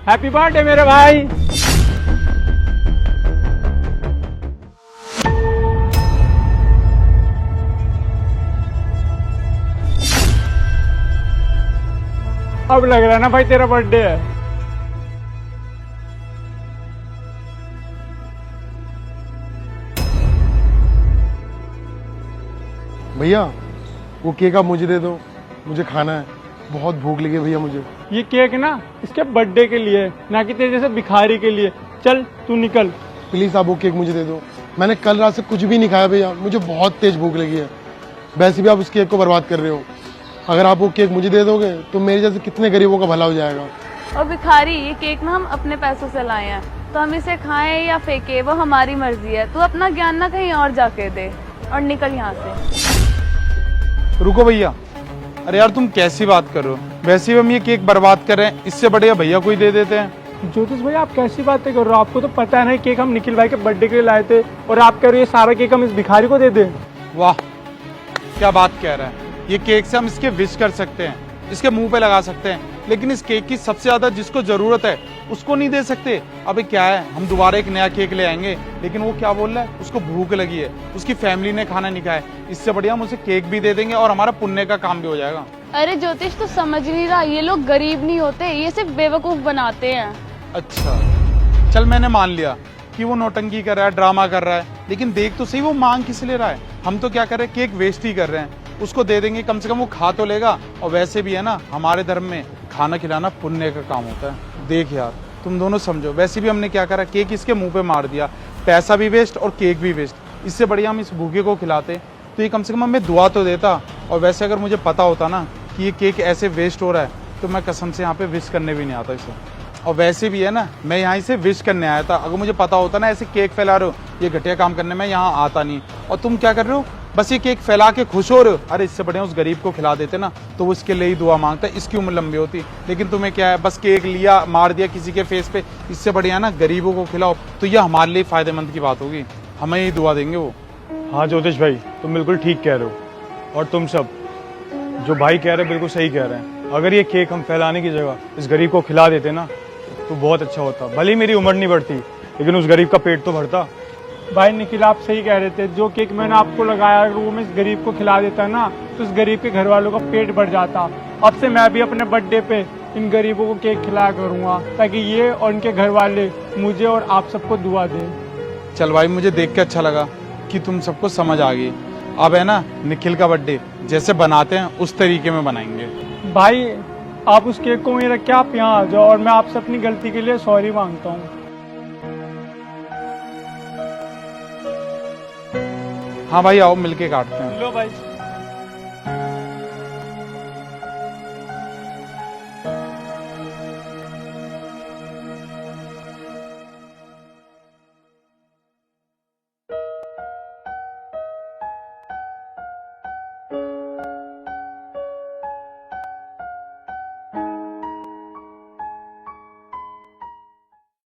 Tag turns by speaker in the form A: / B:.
A: Happy birthday मेरे भाई। अब लग रहा है ना भाई तेरा बर्थडे है।
B: भैया वो केक आप मुझे दे दो, मुझे खाना है, बहुत भूख लगी है भैया मुझे।
A: ये केक ना इसके बर्थडे के लिए, ना कि तेरे जैसे भिखारी के लिए। चल तू निकल।
B: प्लीज आप वो केक मुझे दे दो। मैंने कल रात से कुछ भी नहीं खाया भैया, मुझे बहुत तेज भूख लगी है। वैसे भी आप उस केक को बर्बाद कर रहे हो। अगर आप वो केक मुझे दे दोगे तो मेरे जैसे कितने गरीबों का भला हो जाएगा।
C: और भिखारी, ये केक ना हम अपने पैसों से लाए हैं, तो हम इसे खाएं या फेंके वो हमारी मर्जी है। तू अपना ज्ञान ना कहीं और जाके दे और निकल यहाँ से।
D: रुको भैया, अरे यार तुम कैसी बात कर रहे हो? वैसे भी हम ये केक बर्बाद कर रहे हैं, इससे बढ़िया भैया को ही दे देते हैं।
A: ज्योतिष भाई आप कैसी बातें कर रहे हो? आपको तो पता है ना केक हम निखिल भाई के बर्थडे के लिए लाए थे, और आप कह रहे हो ये सारा केक हम इस भिखारी को दे दें।
D: वाह, क्या बात कह रहा है। ये केक से हम इसके विश कर सकते हैं, इसके मुंह पे लगा सकते हैं, लेकिन इस केक की सबसे ज्यादा जिसको जरूरत है उसको नहीं दे सकते। अबे क्या है, हम दोबारा एक नया केक ले आएंगे, लेकिन वो क्या बोल रहा है, उसको भूख लगी है, उसकी फैमिली ने खाना नहीं खाया। इससे बढ़िया हम उसे केक भी दे देंगे और हमारा पुण्य का काम भी हो जाएगा।
C: अरे ज्योतिष तो समझ नहीं रहा, ये लोग गरीब नहीं होते, ये सिर्फ बेवकूफ बनाते हैं।
D: अच्छा चल, मैंने मान लिया कि वो नौटंकी कर रहा है, ड्रामा कर रहा है, लेकिन देख तो सही वो मांग किस ले रहा है। हम तो क्या कर रहे हैं, केक वेस्ट ही कर रहे हैं। उसको दे देंगे, कम से कम वो खा तो लेगा। और वैसे भी है ना, हमारे धर्म में खाना खिलाना पुण्य का काम होता है। देख यार तुम दोनों समझो, वैसे भी हमने क्या करा, केक इसके मुंह पे मार दिया, पैसा भी वेस्ट और केक भी वेस्ट। इससे बढ़िया हम इस भूखे को खिलाते तो ये कम से कम हमें दुआ तो देता। और वैसे अगर मुझे पता होता ना कि ये केक ऐसे वेस्ट हो रहा है, तो मैं कसम से यहाँ पे विश करने भी नहीं आता इसे। और वैसे भी है ना, मैं यहाँ से विश करने आया था। अगर मुझे पता होता ना ऐसे केक फैला रहे हो, ये घटिया काम करने में यहाँ आता नहीं। और तुम क्या कर रहे हो, बस ये केक फैला के खुश हो रहे हो। अरे इससे बढ़िया उस गरीब को खिला देते ना, तो वो इसके लिए ही दुआ मांगता है, इसकी उम्र लंबी होती। लेकिन तुम्हें क्या है, बस केक लिया, मार दिया किसी के फेस पे। इससे बढ़िया ना गरीबों को खिलाओ, तो ये हमारे लिए फायदेमंद की बात होगी, हमें ही दुआ देंगे वो।
A: हाँ ज्योतिष भाई तुम बिल्कुल ठीक कह रहे हो, और तुम सब जो भाई कह रहे हैं बिल्कुल सही कह रहे हैं। अगर ये केक हम फैलाने की जगह इस गरीब को खिला देते ना, तो बहुत अच्छा होता। भले ही मेरी उम्र नहीं बढ़ती, लेकिन उस गरीब का पेट तो भरता। भाई निखिल आप सही कह रहे थे, जो केक मैंने आपको लगाया अगर वो मैं इस गरीब को खिला देता ना, तो इस गरीब के घर वालों का पेट भर जाता। अब से मैं भी अपने बर्थडे पे इन गरीबों को केक खिलाया करूँगा, ताकि ये और इनके घर वाले मुझे और आप सबको दुआ दें।
D: चल भाई, मुझे देख के अच्छा लगा कि तुम सबको समझ आ गई। अब है ना, निखिल का बर्थडे जैसे बनाते हैं उस तरीके में बनाएंगे।
A: भाई आप उस केक को वहीं रख के आप यहाँ आ जाओ, और मैं आपसे अपनी गलती के लिए सॉरी मांगता हूँ।
D: हाँ भाई आओ, मिलके काटते हैं।
A: लो भाई।